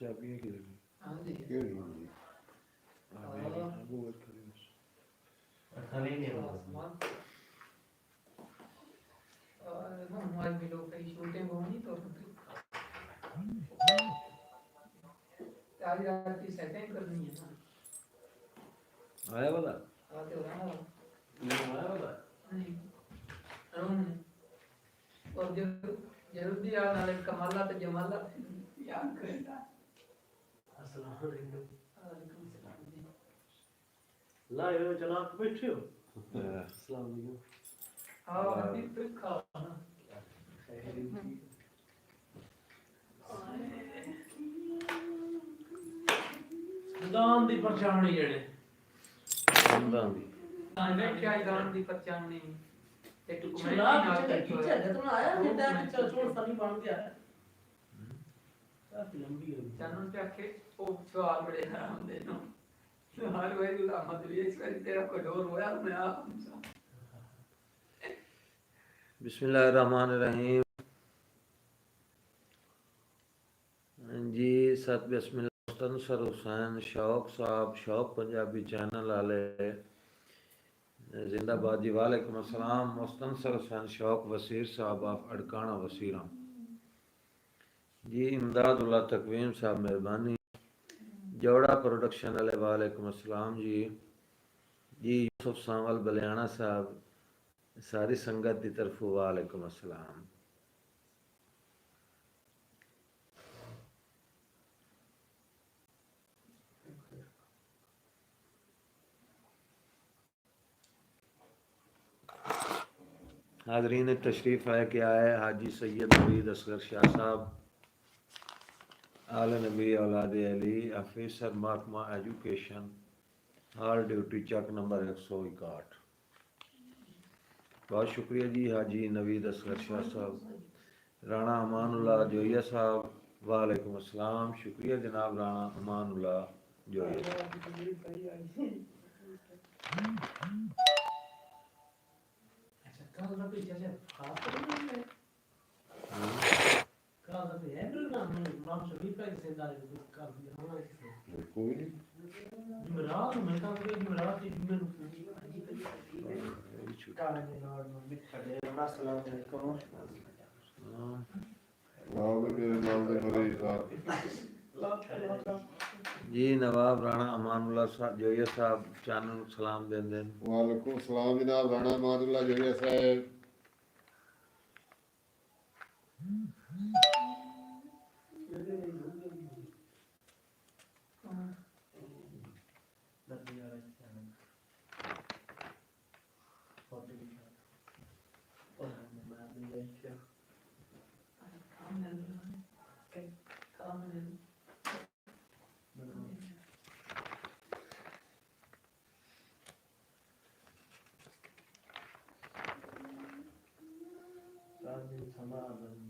चाबियां की लगी हाँ जी केड़ी होंदी मेरी अबू खड़ी खाली नहीं होगा आसमान और हम आज भी लोग कहीं शूटिंग होनी तो आज रात की सेटिंग करनी है ना आया वाला आते हो रहा नहीं आया वाला नहीं रूम में और जरूर भी याद नाले कमाला तो जमाला याद करता अस्सलाम वालेकुम वालेकुम सलाम जी ला ये जनाब बैठे हो अस्सलाम वालेकुम हाँ अभी तो खाओ ना दान दी परछावनी जेड़े बंदा दी मैं क्या दान दी पहचाननी एक चला पीछे है तुम आया जिंदा चल छोड़ सारी बांध दिया है काफी लंबी हो गई जानन पे आके ओ सवाल बड़े हराम दे नो हर वही ला मदरी इस बार तेरा को डोर होया मैं आप बिस्मिल्लाहिर्रहमानिर्रहीम जी सत बिस्मिल्लाह मुस्तनसर हुसैन शौक साहब शौक पंजाबी चैनल वाले जिंदाबाद जी वालेकुम अस्सलाम मुस्तनसर हुसैन शौक वसीर साहब ऑफ अड़काना वसीरा जी इमदादुल्लाह तकवीम साहब मेहरबानी जोड़ा प्रोडक्शन वाले वालेकुम अस्सलाम जी यूसुफ सांवल बलियाना साहब सारी संगत की तरफ वालेकुम अस्सलाम हाजरीन तशरीफ़ है कि आए हाजी सैयद नवीद असगर शाह साहब आल नबी औलाद अली ऑफिसर महकमा एजुकेशन हाल ड्यूटी चक नंबर 161 बहुत शुक्रिया जी हाजी नवीद असगर शाह साहब राणा अमानुल्लाह जोया साहब वालेकुम अस्सलाम शुक्रिया जनाब राणा अमानुल्लाह जोया अच्छा कल ना पीछे से खास कर कल ना है ना नाम शरीफ का जिंदा है कर दिया हमारे से कोई नहीं जुमेरात में काम के जुमेरात की जुमे काले के नाल में बिछड़े अस्सलाम वालेकुम जी नवाब राणा अमानुल्लाह साहब जोया साहब चानू सलाम दें वालेकुम सलाम जनाब राणा अमानुल्लाह जोया साहब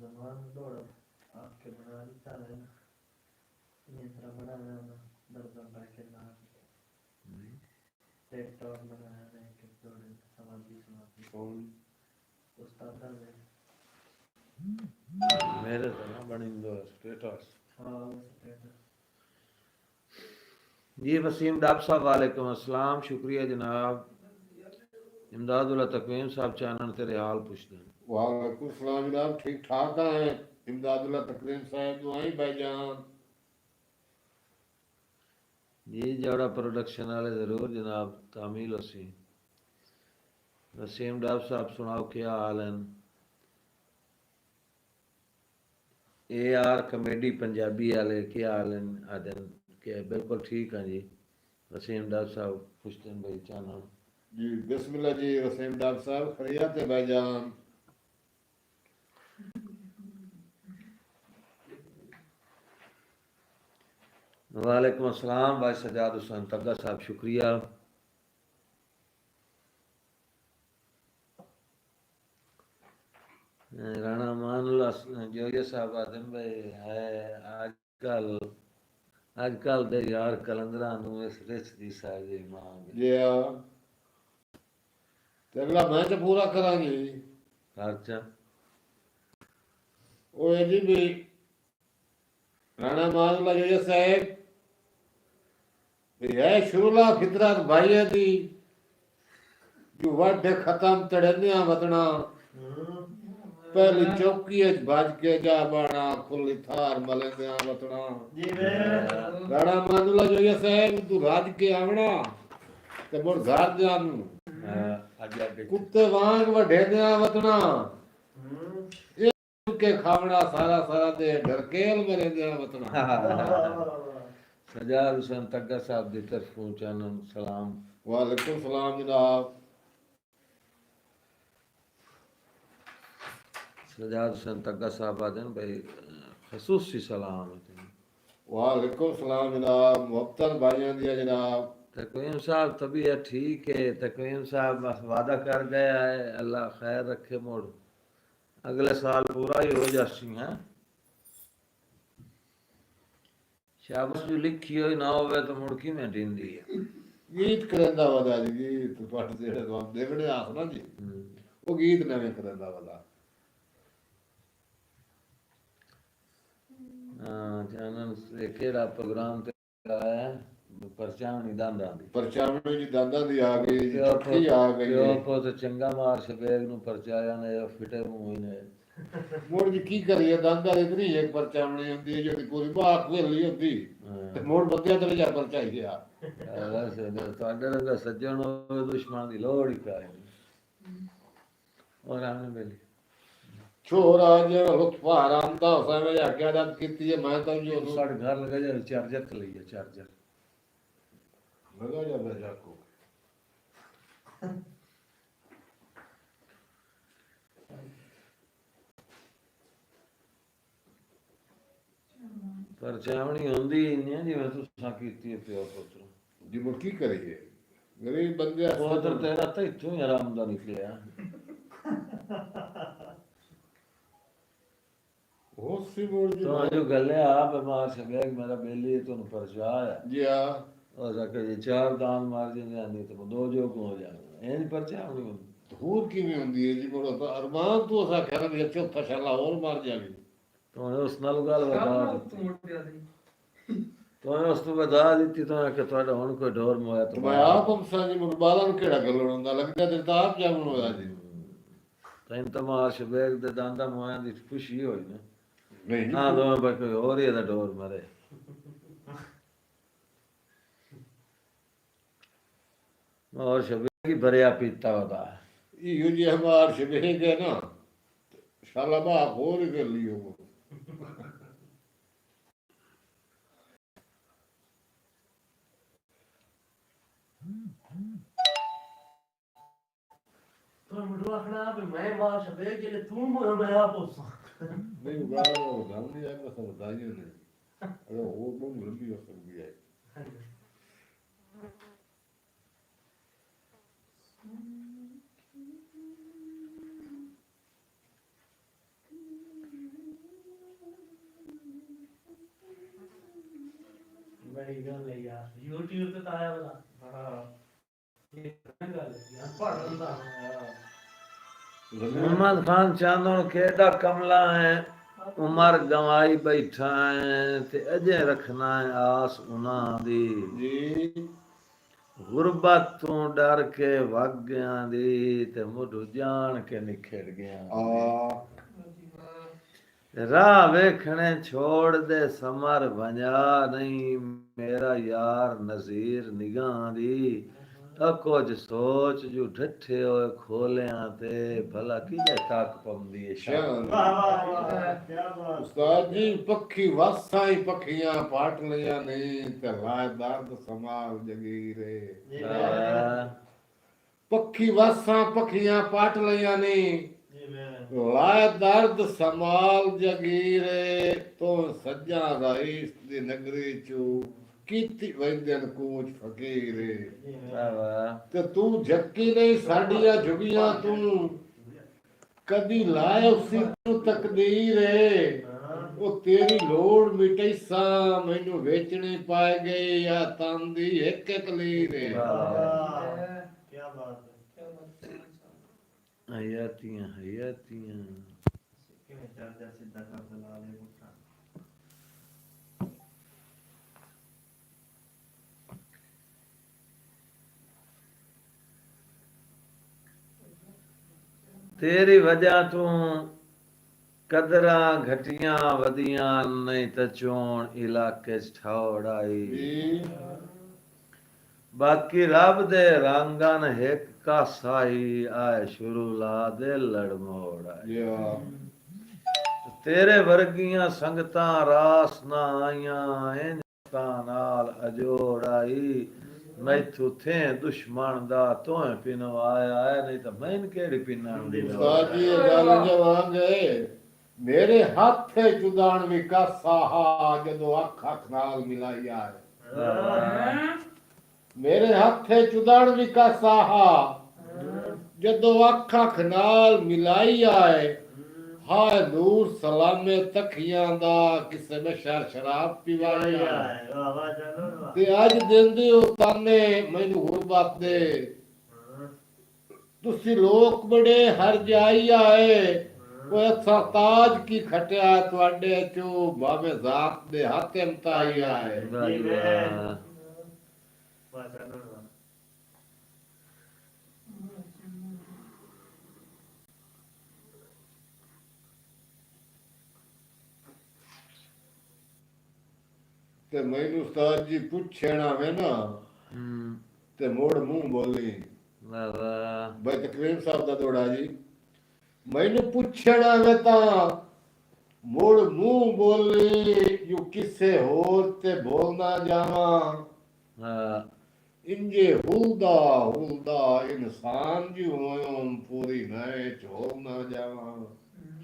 जमान दौड़ आपके बना देता है ये तरह बना है दर्द बैठे ना लैपटॉप बनाया है कि दौड़ समाधि कौन उस्ताद ने मेरे तो ना बनी दो स्टेटस हाँ स्टेटस जी वसीम डाब साहब वालेकुम अस्सलाम शुक्रिया जनाब इमदादुल्लाह तकवीम साहब चैनल तेरे हाल पूछते हैं वालेकुम सलाम जनाब ठीक ठाक हैं इमदादुल्लाह तकरीम साहब दुआई भाईजान जी जोड़ा प्रोडक्शन वाले जरूर जनाब तामील होसी वसीम डाब साहब सुनाओ क्या हाल है AR कॉमेडी पंजाबी वाले क्या हाल है आदन के बिल्कुल ठीक हैं जी वसीम डाब साहब पूछते हैं भाई चैनल जी बिस्मिल्लाह जी वसीम डाब साहब खैरियत है भाईजान वालेकुम अस्सलाम भाई सजाद हुसैन तग्गा साहब शुक्रिया राणा मानुल्लाह जोया साहब आदम भाई है आजकल दे यार कलंदरा नूं इस रिच दी साजी मांग जी ते अगला मैं तो पूरा करांगी खर्चा वो है जी भी ਰਾਣਾ ਮਾਜ਼ਲਾ ਜੋ ਸਾਹਿਬ ਇਹ ਹੈ ਸ਼ੁਰੂਲਾ ਫਿਤਰਤ ਭਾਈਏ ਦੀ ਜੋ ਵਾਢੇ ਖਤਮ ਤੜਨਿਆ ਵਤਣਾ ਪਹਿਲੀ ਚੌਕੀ ਚ ਭੱਜ ਕੇ ਜਾ ਬਾਣਾ ਖੁੱਲੀ ਥਾਰ ਮਲੰਦਿਆਂ ਵਤਣਾ ਜੀ ਮੈਂ ਰਾਣਾ ਮਾਜ਼ਲਾ ਜੋ ਸਾਹਿਬ ਤੂੰ ਰਾਜ ਕੇ ਆਵਣਾ ਤੇ ਮੁੜ ਘਰ ਜਾ ਨੂੰ ਅੱਜ ਅੱਗੇ ਕੁੱਤੇ ਵਾਂਗ ਵੱਡੇ ਦਿਆਂ ਵਤਣਾ ਇਹ ਕੇ ਖਾਵਣਾ ਸਾਰਾ ਸਾਰਾ ਤੇ ਢਰਕੇਲ ਮਰੇ ਦਿਆਂ ਵਤਣਾ सजाद हुसैन तग्गा साहब की तरफों चानन सलाम। वालेकुम सलाम जनाब। सजाद हुसैन तग्गा साहब आदन भाई खसूसी सलाम है। वालेकुम सलाम जनाब। मुफ्तन भाइयों दिया जनाब। तकवीम साहब तबीयत ठीक है। तकवीम साहब बस वादा कर गया है, अल्लाह खैर रखे, मोड़ अगले साल पूरा ही हो जासी है। शाबाश जो लिखी हो ना होवे तो मुड़की में ढींदी है। गीत करंदा वदा जी, गीत पाठ जेड़े तो हम देखने आस ना जी, वो गीत नवे करंदा वदा। जानन से केड़ा प्रोग्राम ते आया परचावनी दांदा दी। परचावनी जी दांदा दी आ गई, चिट्ठी आ गई। यो पुत चंगा मार शबेग नु परचाया ने फिटे मुंह ने मोड़ जी की करिए दांदा इतनी एक परचावनी हुंदी है जो पूरी बात वेली हुंदी ते मोड़ बंदे ते जा परचाई गया। वैसे ਤੁਹਾਡੇ ਰੰਗਾ ਸੱਜਣ ਹੋਵੇ ਦੁਸ਼ਮਣ ਦੀ ਲੋੜ ਹੀ ਕਾਇ और आने बेली छोरा जे लुत्फा आराम दा समय आज्ञा दान कीती है। मैं तो जो साढ़े घर लगा जा चार्जर के लिए चार्जर लगा जा मैं जाको पर चावनी होंदी नहीं है जिवें तुसां कीती है प्यो पुत्र जी मुड़ की करिए गरीब बंदे पुत्र तेरा तो इत्थों ही आराम दा निकलिया। हो सी मोड़ जी तो जो गले आप मार शबेग मेरा बेली तुन परचाया जी आ और जाके ये चार दान मार जिंदे आंदी तो दो जोग हो जाए एन परचावनी होंदी। धूर किवें हुंदी है जी मोड़ तो अरमान तू असा खैर भी चौथा शाला और मार जावी तो उस नाल गल वधा ਤੂੰ ਮੁੜ ਪਿਆ ਸੀ तो उस तो वधा दी तो कि ਤੁਹਾਡਾ ਹੁਣ ਕੋਈ ढोर मोया तो मैं आप हमसा जी मुड़ बाला नु केड़ा गलन हुंदा लगदा ते ता आप जावन होया जी तैन तो मार शबेग दे दांदा मोया दी खुशी होई ना नहीं जी हाँ दो बार कोई और ही दा ढोर मरे और शबेग की भरिया पीता होता इहो जी हमार शबे के ना शाला बा होर कर लियो तो मुझे आखना भी मैं मां शबे के तू मैं आप उस नहीं गाल गल नहीं है मैं समझदारी नहीं अरे वो बहुत लंबी हो सकती है। बड़ी गल है यार YouTube पे तो आया वाला हां ये गल है यार पढ़न दा मोहम्मद खान चांदों केड़ा कमला है उमर गवाई बैठा है ते अजे रखना है आस उना दी जी गुरबत तू डर के वग गया दी ते मुढ जान के निखड़ गया आ राह वेखने छोड़ दे समर वंजा नहीं मेरा यार नज़ीर निगाह दी कुछ सोच जो ढठे होए खोलियां ते भला किजे तक पवंदी है शान। वाह वाह वाह क्या बात उस्ताद जी पखी वासा ही पखियां पाट लिया नहीं ते लाए दर्द समाल जगीरे जी मैं पखी वासा पखियां पाट लिया नहीं जी मैं लाए दर्द समाल जगीरे तो सज्जा रईस दी नगरी चू कीती वंदन कूच फकीरे जी मैं वाह वाह ते तू झक्की नहीं साडियां झुगियां तू कदी लाए उसी तू तकदीर है वो तेरी लोड़ मिटई सा मैनू वेचने पाए गए या तांदी एक एक लीर है क्या बात है हयातियां हयातियां कि मैं चार्जर सीधा कर दला ले पुत्रा तेरी वजह तू कदरां घटियां वदियां नहीं त चोण इलाके च ठौड़ आई जी बाकी रब दे रंगन हिक का साई आए शुरू ला दे लड़ मोड़ आई जी हाँ। तेरे वर्गियां संगतां रास ना आईयां इंज नाल अजोड़ आई मैथू थे दुश्मन दा तोहें पिनवाया है नहीं तो मैन केड़ी पिनण दी लोड़ उस्ताद जी है। ये गल जवांगे मेरे हथ चुदान भी कासा हा जदों अख अख नाल मिलाई आए मेरे हथ चुदान भी कासा हा जदों अख अख नाल मिलाई आए हाय नूर सलामे तखियां दा किसे में शराब पिवाई आए ते अज दिंदे हो ताने मैनू गुरबत दे तुसी लोग बड़े हर जाई आए कोई अच्छा ताज की खटिया तुआडे चो भावे जात दे हाथ मताई आए वाह जी वाह। ते मैनू उस्ताद जी पुछना वे ना ते मोड़ मुंह बोली वाह वाह। भाई तकरीम साहब दा दौड़ा जी मैनू पुछना वे ता मोड़ मुंह बोली यू किसे होर ते बोलना जावा हाँ इंजे हुलदा हुलदा इंसान जी होयम पूरी नए झोल ना जावा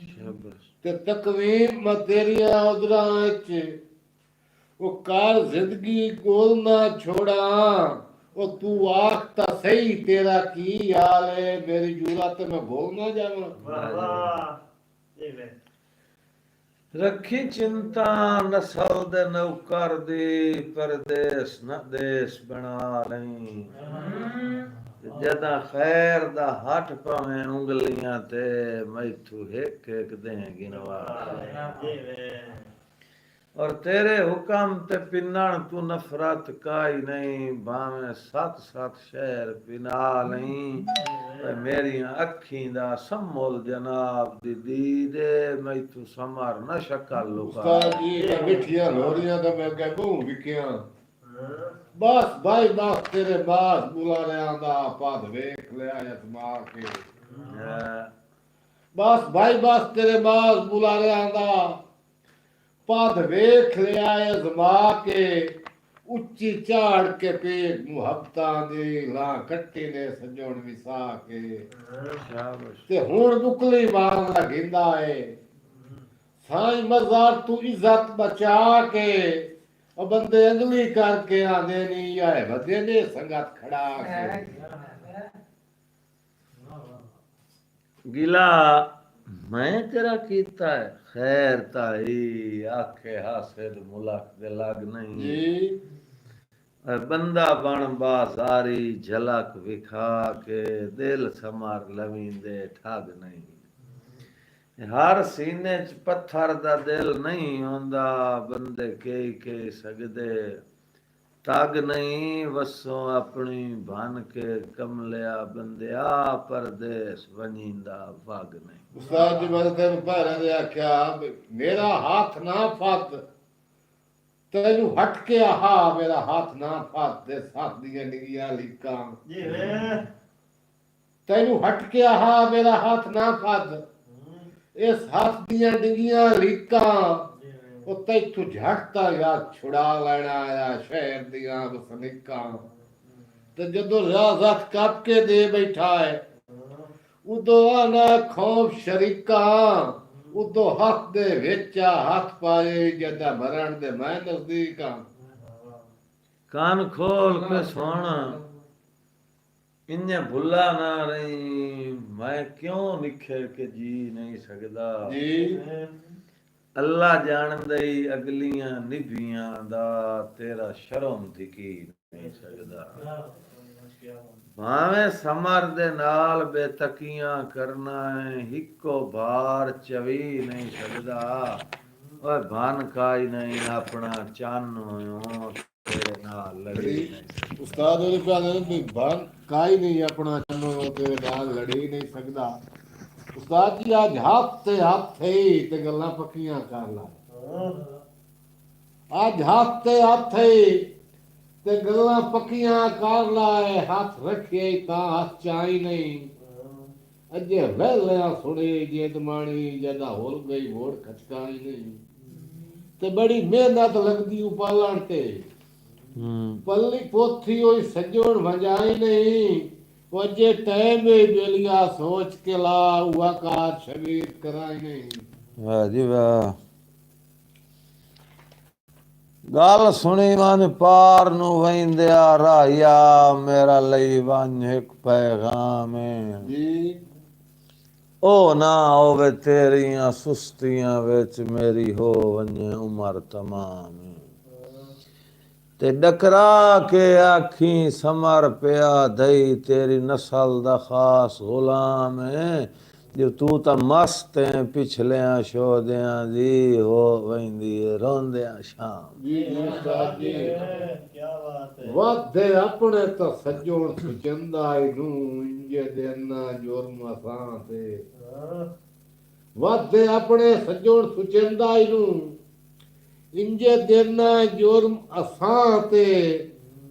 शाबाश। ते तकवीम मैं तेरिया उदरा च वो कार जिंदगी गोल ना छोड़ा वो तू आखता सही तेरा की हाल है मेरी जूरा ते मैं बोल ना जावा रखी चिंता नसल दे नौकर दी परदेस न देश बना लई जदा खैर दा हट पवें उंगलियां ते मैथू हिक हिक दे गिनवा और तेरे हुक्म ते पिनण तू नफरत काई नहीं भावें सत सत शहर पिना नहीं पर मेरियां अखीं दा सम्मोल जनाब दी दीदे मैथू समर न शक्ल लुका उस्ताद जी ते मिठियां लोरियां ते मैं कह मुंह विकियां बस भाई बस तेरे बास बुला रहा दा पद वेख लिया यतमा के बस भाई बस तेरे बास बुला रहा दा पद वेख लिया अजमा के उच्ची चाड़ के पेट मुहब्बतां दी ला कट्टी ने सजोण विसा के शाबाश ते हुण बुकली मार लगिंदा है साईं मजार तू इज्जत बचा के और बंदे अंगली करके आंदे नहीं आए बदे ने संगत खड़ा के गिला मैं तेरा कीता है खैर ताई आखे हासिल मुलक दे लग नहीं जी बंदा बन बाजारी झलक विखा के दिल समार लवींदे ठग नहीं हर सीने च पत्थर दा दिल नहीं होंदा बंदे के सकदे तग नहीं वसों अपनी भन के कमलिया बंदिया परदेस वनींदा वग नहीं उस्ताद जी मैं तेन पैरों दे आख्या मेरा हाथ ना फत तेनू हट के आहा मेरा हाथ ना फत ते साथ दियां निगियां लीकां तेनू हट के आहा मेरा हाथ ना फत इस हाथ दियां डिंगियां लीकां ओ तैथू झटता या छुड़ा लेना आया शहर दियां वसनीकां ते जदों रियासत कप के दे बैठा है उदो आना खौफ शरीका उदो हथ दे विच हथ पाए जदा मरण दे मैं नजदीक कान खोल के सुन इन्ने भुला ना रही मैं क्यों निखर के जी नहीं सकदा जी अल्लाह जानदे ही अगलियां निभियां दा तेरा शर्म दिकी नहीं सकदा भावें समर दे नाल बेतकियां करना है हिको भार चवी नहीं सकदा ओए भान काई नहीं अपना चन होयो तेरे नाल लड़ी नहीं उस्ताद ओले प्याले भी भान काई नहीं अपना चनो तेरे नाल लड़ी नहीं सकदा ਉਸਤਾਦ ਜੀ ਅੱਜ ਹੱਥੇ ਤੇ ਗੱਲਾਂ ਪੱਕੀਆਂ ਕਰ ਲਾ। ਅੱਜ ਹੱਥੇ ਤੇ ਗੱਲਾਂ ਪੱਕੀਆਂ ਕਰ ਲਾਏ। ਹੱਥ ਰੱਖੇ ਤਾਂ ਹੱਥ ਚਾਈ ਨਹੀਂ। ਅਜੇ ਵਹਿਲਿਆ ਸੁਣੇ ਜੇ ਦਮਾਣੀ ਜਦਾ ਹੋਲ ਗਈ ਮੋੜ ਖਚਕਾਈ ਨਹੀਂ। ਤੇ ਬੜੀ ਮਿਹਨਤ ਲੱਗਦੀ ਉਪਾਲਣ ਤੇ ਪੱਲੀ ਪੋਥੀ ਹੋਈ ਸੱਜਣ ਵਜਾਈ ਨਹੀਂ। ਉਹ ਜੇ ਟਾਈਮ ਬੇਲੀਆ ਸੋਚ ਕੇ ਲਾ ਹੁਆ ਕਾਰ ਸ਼ਬੀਰ ਕਰਾਈ ਨਹੀਂ। ਵਾਹ ਜੀ ਵਾਹ। ਗੱਲ ਸੁਣੀ ਮਨ ਪਾਰ ਨੂੰ ਵਹਿੰਦਿਆ ਰਾਇਆ। ਮੇਰਾ ਲਈ ਵੰਝ ਇੱਕ ਪੈਗਾਮ ਜੀ ਉਹ ਨਾ ਹੋਵੇ ਤੇਰੀਆਂ ਸੁਸਤੀਆਂ ਵਿੱਚ ਮੇਰੀ ਹੋ ਵੰਝੇ ਉਮਰ ਤਮਾਮ। ਤੇ ਡਕਰਾ ਕੇ ਆਖੀ ਸਮਰ ਪਿਆ ਦਈ ਤੇਰੀ ਨਸਲ ਦਾ ਖਾਸ ਗੁਲਾਮ ਹੈ। ਜੋ ਤੂੰ ਤਾਂ ਮਸਤ ਹੈ ਪਿਛਲਿਆਂ ਸ਼ੋਦਿਆਂ ਦੀ ਹੋ ਵਹਿੰਦੀ ਰੋਂਦਿਆਂ ਸ਼ਾਮ। ਜੀ ਉਸਤਾਦ ਜੀ ਵਾਦੇ ਆਪਣੇ ਤਾਂ ਸੱਜਣ ਸੁਚੰਦਾ ਨੂੰ ਇੰਜੇ ਦੇਨਾ ਜੁਰਮ ਅਸਾਂ ਤੇ। ਵਾਦੇ ਆਪਣੇ ਸੱਜਣ ਸੁਚੰਦਾ ਨੂੰ ਇੰਜੇ ਦੇਨਾ ਜੁਰਮ ਅਸਾਂ ਤੇ।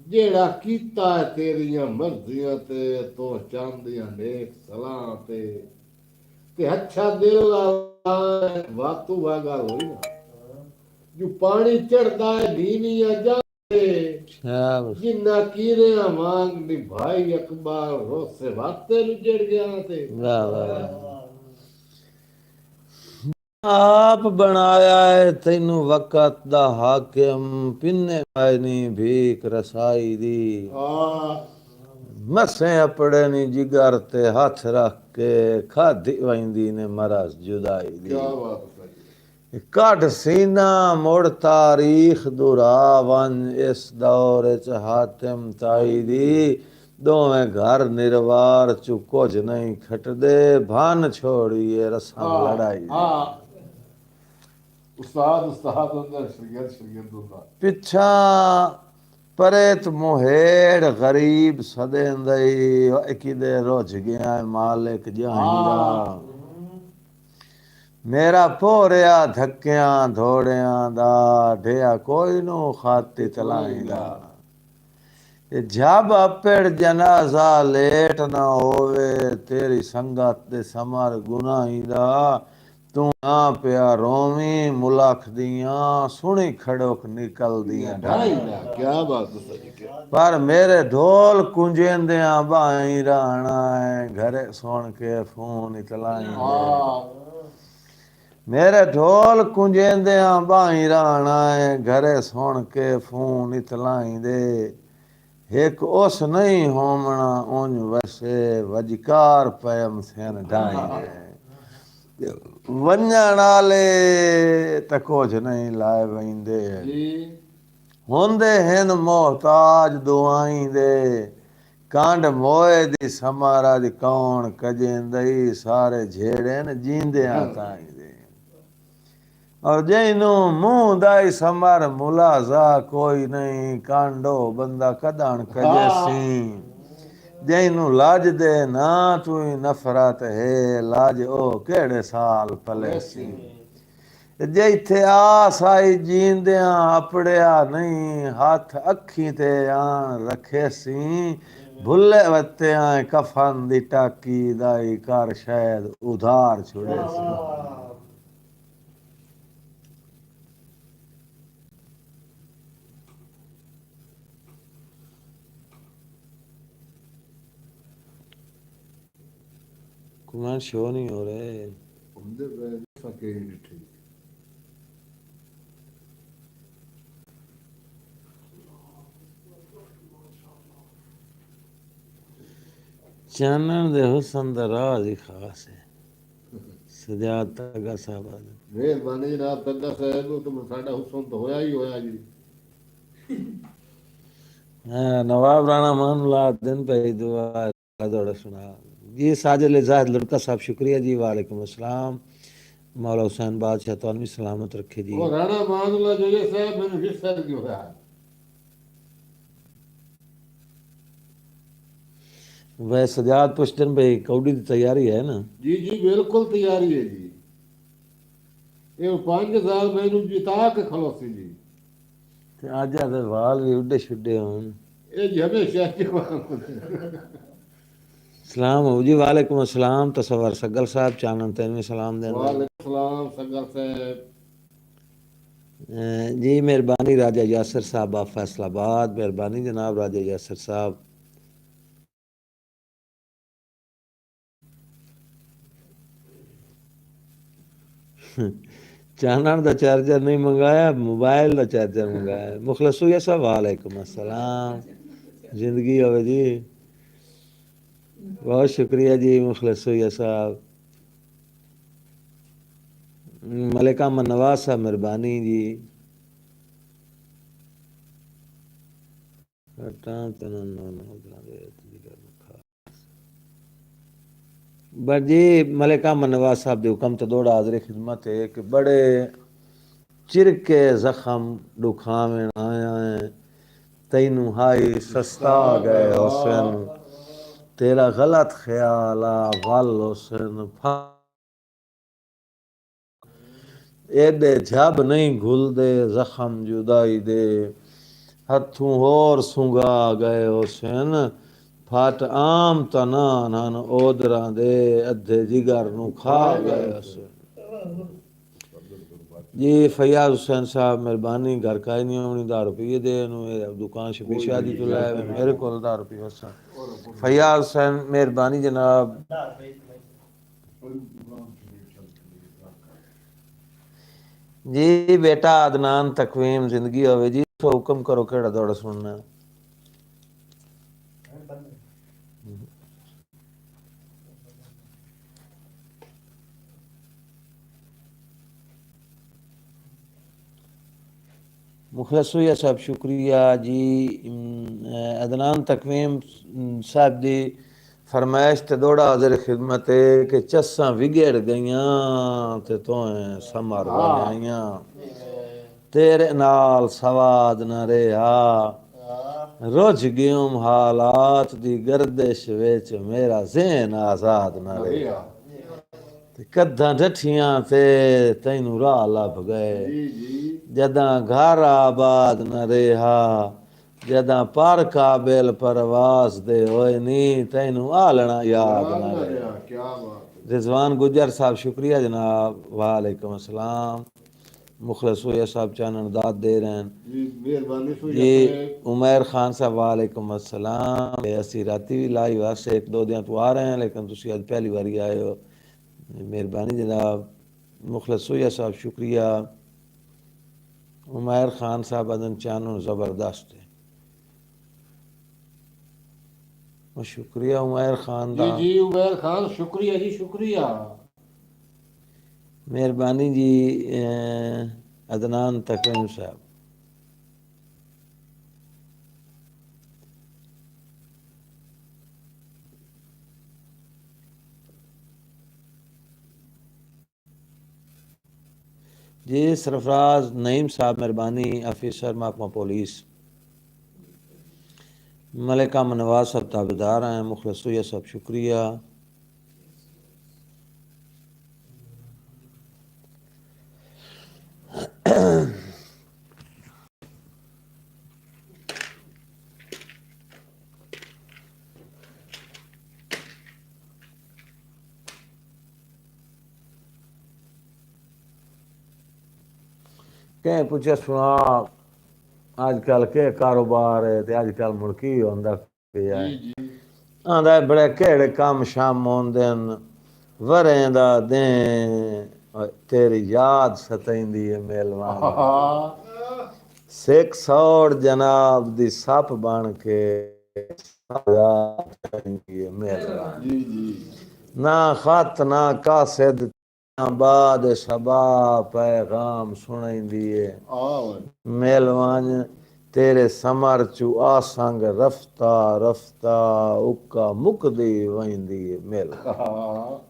ਜਿਹੜਾ ਕੀਤਾ ਤੇਰੀਆਂ ਮਰਜ਼ੀਆਂ ਤੇ ਤੂੰ ਚਾਹੁੰਦੀਆਂ ਨੇਕ ਸਲਾਹ ਤੇ ਅੱਛਾ ਦਿਲ ਵਾਤੂ ਵਾਗਾ ਹੋਈ ਨਾ। ਜੋ ਪਾਣੀ ਚੜਦਾ ਹੈ ਨੀਵੀਆਂ ਜਾਂਦੇ। ਜਿੰਨਾ ਕੀਰਿਆਂ ਵਾਂਗ ਨਿਭਾਈ ਅਕਬਾਰ ਰੋਸੇ ਵਾਤੇ ਨੂੰ ਜੜ ਗਿਆ ਤੇ। ਵਾਹ ਵਾਹ। ਆਪ ਬਣਾਇਆ ਹੈ ਤੈਨੂੰ ਵਕਤ ਦਾ ਹਾਕਿਮ। ਪਿੰਨੇ ਪਾਇਨੀ ਭੀਖ ਰਸਾਈ ਦੀ। ਮਸੇ ਅਪੜੇ ਨੀ ਜਿਗਰ ਤੇ ਹੱਥ ਰੱਖ ਕੇ ਖਾਧੀ ਵੈਂਦੀ ਨੇ ਮਰਜ਼ ਜੁਦਾਈ ਦੀ। ਕਿਆ ਬਾਤ ਹੈ। ਕੱਢ ਸੀਨਾ ਮੁੜ ਤਾਰੀਖ ਦੁਰਾ ਵੰਜ ਇਸ ਦੌਰ ਚ ਹਾਤਮ ਤਾਈ ਦੀ। ਦੋਵੇਂ ਘਰ ਨਿਰਵਾਰ ਚ ਕੁਝ ਨਹੀਂ ਖਟਦੇ। ਭਨ ਛੋੜੀਏ ਰਸਮ ਲੜਾਈ। ਉਸਤਾਦ ਹੁੰਦਾ ਸ਼ਰੀਅਤ ਹੁੰਦਾ ਪਿੱਛਾ ਪਰੇਤ ਮੁਹੇੜ ਗਰੀਬ ਸਦੇਂਦਈ। ਕਿਦੇ ਰੁੱਝ ਗਿਆ ਮਾਲਿਕ ਜਹਾਂਦਾ। ਮੇਰਾ ਭੋਰਿਆ ਧੱਕਿਆਂ ਧੋੜਿਆਂ ਦਾ। ਢਿਆ ਕੋਈ ਨੂੰ ਖਾਤੀ ਤਲਾਈਂਦਾ। ਜਬ ਅਪੜ ਜਨਾਜ਼ਾ ਲੇਟ ਨਾ ਹੋਵੇ ਤੇਰੀ ਸੰਗਤ ਦੇ ਸਮਰ ਗੁਨਾਹੀ ਦਾ। ਤੂੰ ਆ ਪਿਆ ਰੋਵੀਂ ਮੁਲਖ ਦੀਆਂ ਸੁਣੀ ਖੜੋਕ ਨਿਕਲਦੀਆਂ ਢਾਈ ਦਾ। ਕਿਆ ਬਾਤ ਹੈ। ਪਰ ਮੇਰੇ ਢੋਲ ਕੁੰਜੇਂਦਿਆਂ ਬਾਈ ਰਾਣਾ ਹੈ। ਘਰੇ ਸੁਣ ਕੇ ਫੋਨ ਇਤਲਾਈਂਦੇ। ਮੇਰੇ ਢੋਲ ਕੁੰਜੇਂਦਿਆਂ ਬਾਈ ਰਾਣਾ ਹੈ। ਘਰੇ ਸੁਣ ਕੇ ਫੋਨ ਇਤਲਾਈਂਦੇ। ਇੱਕ ਉਸ ਨਹੀਂ ਹੋਮਣਾ ਉਂਝ ਵਸੇ ਵਜਕਾਰ ਪਇਮ ਸੈਨ ਢਾਈਂਦੇ। ਵੰਝਣ ਵਾਲੇ ਤਾਂ ਕੁਝ ਨਹੀਂ ਲਾਏ ਵਹਿੰਦੇ। ਹੁੰਦੇ ਹਨ ਮੁਹਤਾਜ ਦੁਆਈ ਦੇ। ਕੰਡ ਮੋਏ ਦੀ ਸਮਾਰਾ ਦੀ ਕੌਣ ਕਜੇਂਦਈ। ਸਾਰੇ ਝੇੜੇ ਨੇ ਜੀਂਦਿਆਂ ਤਾਈ ਦੇ। ਔਰ ਜਿਹਨੂੰ ਮੂੰਹ ਦਾਈ ਸਮਰ ਮੁਲਾਜ਼ਾ ਕੋਈ ਨਹੀਂ। ਕਾਂਡੋ ਬੰਦਾ ਕਦਣ ਕਜੇਸੀ। ਜਿਹਨੂੰ ਲਾਜ ਦੇ ਨਾ ਤੂੰ ਨਫ਼ਰਤ ਹੈ। ਲਾਜ ਉਹ ਕਿਹੜੇ ਸਾਲ ਪਲੇ ਸੀ। ਜੇ ਇੱਥੇ ਆਸ ਆਈ ਜੀਂਦਿਆਂ ਅਪੜਿਆ ਨਹੀਂ। ਹੱਥ ਅੱਖੀ ਤੇ ਆਣ ਰੱਖੇ ਸੀ। ਭੁੱਲੇ ਵੱਤਿਆਂ ਕਫਨ ਦੀ ਟਾਕੀ ਦਾਈ ਕਰ ਸ਼ਾਇਦ ਉਧਾਰ ਛੁੜੇ ਸੀ। कुमार शो नहीं हो रहे। ਚਾਨਣ ਦੇ ਹੁਸਨ ਦਾ ਰਾਜ਼ ਹੀ ਖਾਸ ਹੈ। ਸਜਾਦ ਤਗਾ ਸਾਹਿਬ ਮਿਹਰਬਾਨੀ ਜਨਾਬ ਤਗਾ ਸਾਹਿਬ ਨੂੰ ਤਾਂ ਸਾਡਾ ਹੁਸਨ ਤਾਂ ਹੋਇਆ ਹੀ ਹੋਇਆ ਜੀ। हाँ नवाब राणा मानला दिन पे दुआ दौड़ा सुना जी। साजिल इजाज़ लड़का साहब शुक्रिया जी। वालेकुम अस्सलाम। मौला हुसैन बादशाह तो भी सलामत रखे जी। वो राणा मानला जो ये साहब मैंने फिर सर क्यों है। वह सजाद पुछतन भाई कौड़ी की तैयारी है ना? जी जी बिल्कुल तैयारी है जी। ये 5 साल मैनू जिता के खलोसी जी। ते आज आदे वाल भी उड्डे छुड्डे होन। ये जी हमेशा जवान होते। सलाम हो जी। वालेकुम अस्सलाम। तसव्वुर सगल साहब चानन तेन सलाम दें। वालेकुम सलाम सगर साहब। जी मेहरबानी राजा यासर साहब आप फैसलाबाद। मेहरबानी जनाब राजा यासर साहब। चानन का चार्जर नहीं मंगाया, मोबाइल का चार्जर मंगाया। मुखलसू साहब वालेकुम अस्सलाम। जिंदगी होवे जी। बहुत शुक्रिया जी मुखलसू साहब। मलिका नवाज साहब मेहरबानी जी। बस जी मलिका नवाज साहब के हुक्म तो दौड़ा हाजरी खिदमत है कि बड़े चिर के जख्म दुखावे आया है। तैनू हाई सस्ता गए हुसैन, तेरा गलत ख्याल वल हुसैन। एडे जब नहीं घुलदे जख्म जुदाई दे, हथों होर सुंगा गए हुसैन। फट आम तना नन ओदरा दे, अद्धे जिगर नू खा गए हुसैन। जी फैयाज हुसैन साहब मेहरबानी। घर का ही नहीं होनी 10 रुपये दे दुकान शपी शादी तो लाए मेरे को 10 रुपये बस। फैयाज हुसैन मेहरबानी जनाब। जी बेटा अदनान तकवीम जिंदगी होवे जी। तो हुक्म करो केड़ा दौड़ सुनना। मुखलसू साहब शुक्रिया जी। अदनान तकवीम साहब दी फरमाइश ते दौड़ा हाजिर खिदमत है कि चस्सा विगड़ गईयां ते तोहें समर वजाइयां। तेरे नाल सवाद न रहा, रुझ गयूम हालात दी गर्दिश विच, मेरा ज़हन आजाद न रहा। कद्दां डठियां ते तैनू राह लभ गए, जदां घर आबाद न रहा, जदां पर काबिल परवास दे होए नी, तैनू आलना याद न रहा। क्या बात है। रिजवान गुजर साहब शुक्रिया जनाब। वालेकुम अस्सलाम। मुखलसू साहब चानन दाद दे रहे हैं जी मेहरबानी जी। उमैर खान साहब वालेकुम अस्सलाम। असी राती भी लाई वास्ते 1-2 दिन तो आ रहे हैं, लेकिन तुसी अज पहली बारी आए हो। मेहरबानी जनाब। मुखलसू साहब शुक्रिया। उमैर खान साहब अदन चानन ज़बरदस्त है। शुक्रिया उमैर खान जी दा। जी उमैर खान शुक्रिया जी शुक्रिया। मेहरबानी जी अदनान तकरीम साहब। जी सरफराज नईम साहब मेहरबानी। ऑफिसर महकमा पुलिस। मलिका नवाज साहब ताबेदार हैं। मुखलसू साहब शुक्रिया। कहें पूछे सुना अजकल के कारोबार है ते अजकल मुड़की होंदा पिया है। जी जी आंदा बड़े केड़े काम शाम होंदे न, वरें दा दें तेरी याद सतैंदी है मेलवान। सिख सौड़ जनाब दी सप बन के याद सतैंदी है मेलवान। जी जी ना खत ना कासिद, ना बाद शबा पैगाम सुनैंदी है मेलवान। तेरे समर चू आसंग रफ्ता रफ्ता उक्का मुकदी वहींदी है मेलवान।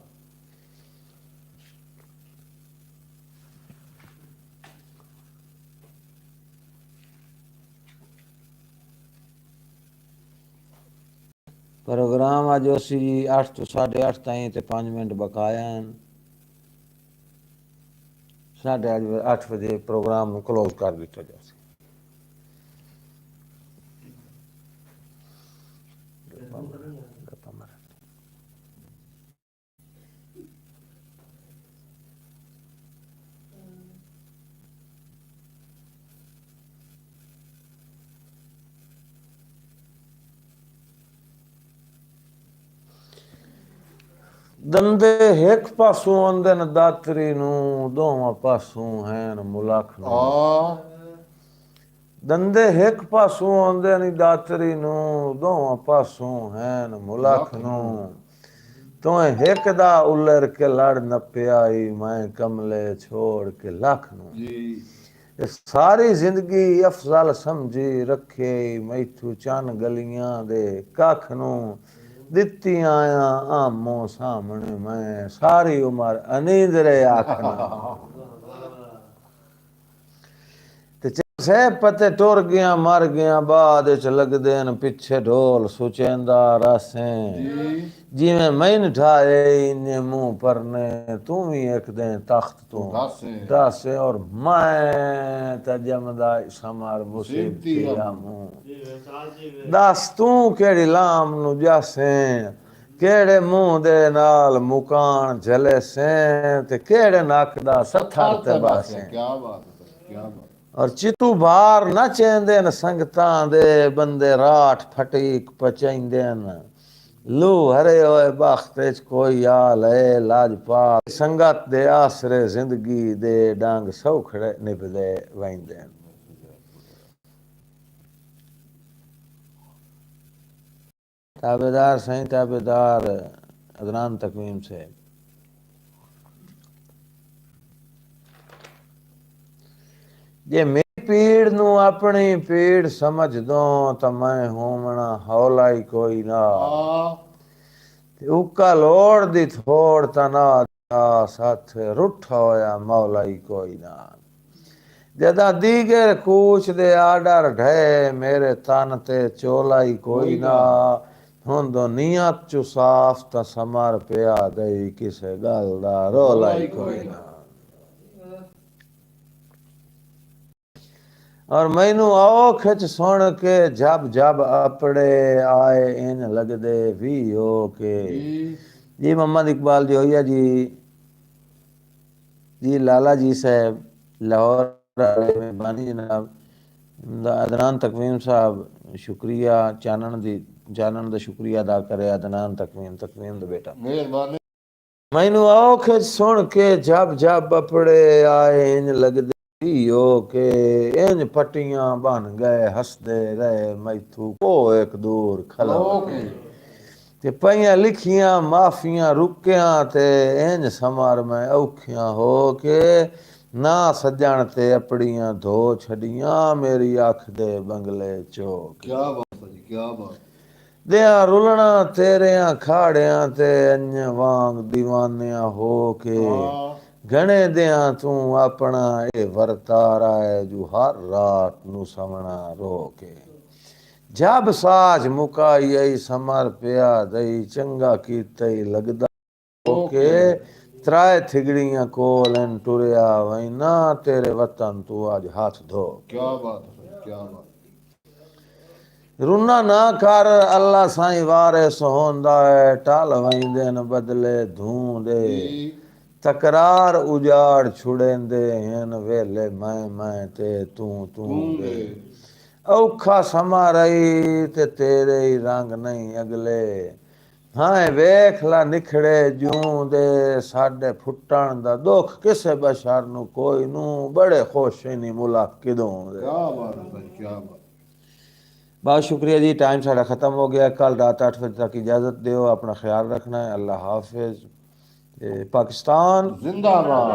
प्रोग्राम अज उसी जी 8 तो 8:30 ताईं ते 5 मिनट बकाया हैं। 8:30 बजे प्रोग्राम क्लोज कर दिता जाए। दंदे एक पासों आंदे न दातरी नू, दोवां पासों हैं मुलख नू। दंदे एक पासों आंदे नी दातरी नू, दोवां पासों हैं मुलख नू। तोए एक दा उलर के लड़ न प्याई, मैं कमले छोड़ के लख नू। ये सारी जिंदगी अफजल समझी रखे, मैथू चन गलियां दे कख नू। दित्ती आया आमो सामने मैं, सारी उम्र अनींदरे आखना। सह पते टुर गया मर गया, बाद च लगदे न पिछे ढोल सुचेंदा रसें। जिवें मैन ठाए इन्ने मुंह परने, तू भी एक दे तख्त तू दासे। और मैं त जमदा समर मुसीबती मुंह। दस तू केड़ी लाम नू जासें, केड़े मुंह दे नाल मुकान झले सें, ते केड़े नक दा सत्थर ते बासें। क्या बात है, क्या बात। और चितू भार न चेंदे न संगतां दे, बंदे राठ फटीक पचेंदे न। लू हरे होए बख्त च कोई हाल है लाजपाल, संगत दे आसरे जिंदगी दे डंग सौखड़े निभदे वैंदे न। ताबेदार सही ताबेदार अदनान तकवीम से। जे मेरी पीड़ नू अपनी पीड़ समझ दो, तो मैं होमना हौला ही कोई ना। उका लोड़ दी थोड़ तना साथ रुठ होया मौला ही कोई ना। जदा दीगर कूच दे आडर ढे, मेरे तन ते चोला ही कोई ना। हुंदो नियत चु साफ ता समर पिया दई, किसे गल दा रोला ही कोई ना। और मैनू औख च सुन के जब जब अपड़े आए, इन लगदे भी हो के। जी मोहम्मद इकबाल जोहिया जी, जी लाला जी साहब लाहौर मेहरबानी जनाब। अदनान तकवीम साहब शुक्रिया, चानन दा शुक्रिया अदा करे। अदनान तकवीम दा बेटा मेहरबानी। मैनू औख च सुन के जब जब अपड़े आए, इन लगदे हो के। इंज पट्टियां बन गए हसदे रहे मैथू को एक दूर खलो के। ते पईयां लिखियां माफियां रुकियां, ते इंज समर में औखियां हो के। ना सजण ते अपड़ियां धो छड़ियां, मेरी अख दे बंगले चोक। क्या बात है जी, क्या बात। दियां रुलना तेरियां खाड़ियां ते, अन्य वांग दीवानियां हो के। घणे दियां तू अपना ए वरतारा है, जो हर रात नू समना रो के। जब साज मुकाई आई समर पिया दई, चंगा कीते लगदा के। त्राए थिगड़ियां कोल इन टुरिया वैना, तेरे वतन तू आज हाथ धो। क्या बात है, क्या बात। रुना ना कर अल्लाह साईं वारे सोहंदा है, टल वैंदे न बदले धूं दे। तकरार उजाड़ छुड़ेंदे हैं वेले, मैं ते तू दे। औखा समा रही ते तेरे ही रंग नहीं अगले। हाँ वेख ला निखड़े जूं दे, साडे फुटण दा दुख किसे बशर नू कोई नू। बड़े खुश नहीं मुलाक किदों दे। क्या बात है, क्या बात। बहुत शुक्रिया जी, टाइम साढ़ा ख़त्म हो गया। कल रात 8 बजे तक इजाज़त दो, अपना ख्याल रखना है। अल्लाह हाफिज। पाकिस्तान जिंदाबाद।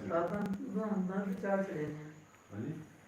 साधन चार चले